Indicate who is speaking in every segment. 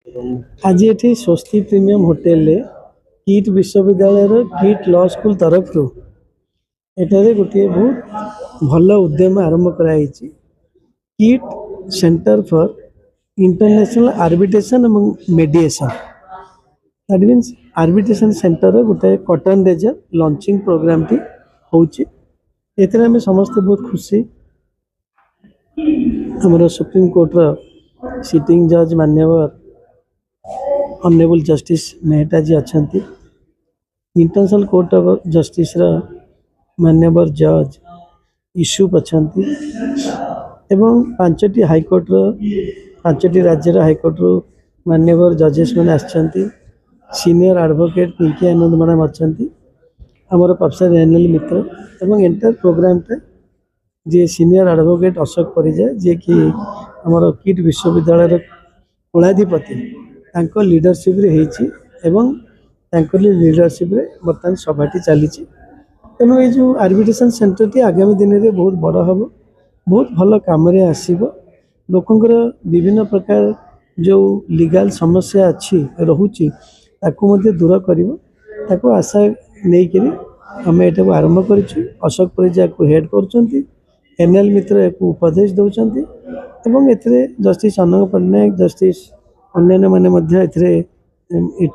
Speaker 1: आज ये Swosti premium hotel किट विश्वविद्यालय किट लॉ स्कूल तरफ एठारे गोटे बहुत भल उद्यम आरंभ कराई किट सेंटर फॉर इंटरनेशनल आर्बिट्रेशन एवं mediation that means arbitration centre गोटे कॉटन रेजर लॉन्चिंग प्रोग्राम टी होची एथिरे आमे समस्त बहुत खुशी हमर सुप्रीम कोर्ट रो सिटिंग जज मान्यवर ऑनरेबल जस्टिस मेहता जी अच्छा इंटरनेशनल कोर्ट ऑफ जस्टिस मान्यवर जज यूसुफ अच्छा एवं पांचटी हाईकोर्ट पांचटी राज्यर हाईकोर्ट रो मान्यवर जजेस मैंने आछंती सीनियर एडवोकेट पिंकी आनंद मैडम अच्छा आमर प्रोफेसर एनएल मित्र एवं एंटायर प्रोग्राम टे जी सीनियर एडवोकेट अशोक परिजा जी कि आमर किट विश्वविद्यालय कुलाधिपति तांको लीडरशिप रे हेची एवं तांको लीडरशिप रे बर्तमान सभाटी चली तेणु ये जो आर्बिट्रेशन सेंटर टी आगामी दिन में बहुत बड़ हम बहुत भल कम आसब लोकंर विभिन्न प्रकार जो लीगल समस्या अच्छी रोचे दूर कर आशा नहीं करी आम यहाँ आरंभ कर अशोक परिजा को हेड कर एनएल मित्र एक उपदेश दौरान एवं ए जस्टिस अनंग पट्टनायक जस्टिस अन्य मैंने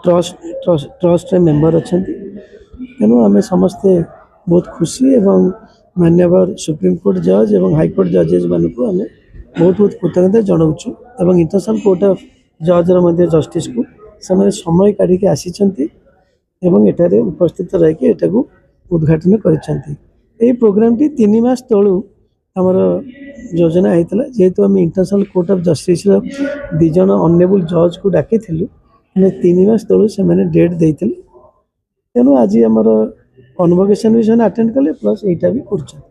Speaker 1: ट्रस्ट मेंबर अच्छा तेणु आम समस्ते बहुत खुशी एवं मान्यवर सुप्रीम कोर्ट जज एवं हाईकोर्ट जजेस मानक आम बहुत बहुत कृतज्ञता जनाऊँ एवं इंटरनेशनल कोर्ट ऑफ जज जस्टिस को से समय काढ़ी आसी एठारे उपस्थित रही उद्घाटन कर प्रोग्राम टी 3 मास तलू आमर योजना होता जेहेतु आम international court of justice these honourable जज को डाकी 3 मास तलू से डेट देते तेणु आज आमर कन्वोकेशन भी से अटेंड कले प्लस यहाँ भी कर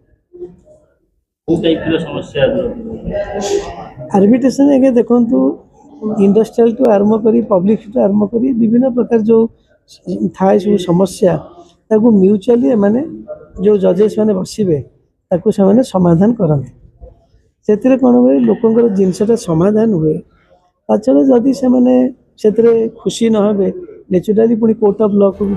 Speaker 1: आर्बिट्रेशन आगे देखु इंडस्ट्रियल टू आरंभ कर पब्लिक टू आरंभ कर विभिन्न प्रकार जो थाए सब समस्या ताकू म्यूचुअली माने जो जजेस मैंने बसवे ताकू से समाधान करते से कौन हुए लोकंर जिनसटा समाधान हुए ताछड़ा जदि से खुशी न हे नेचुराली पुणी कोर्ट ऑफ लॉ को भी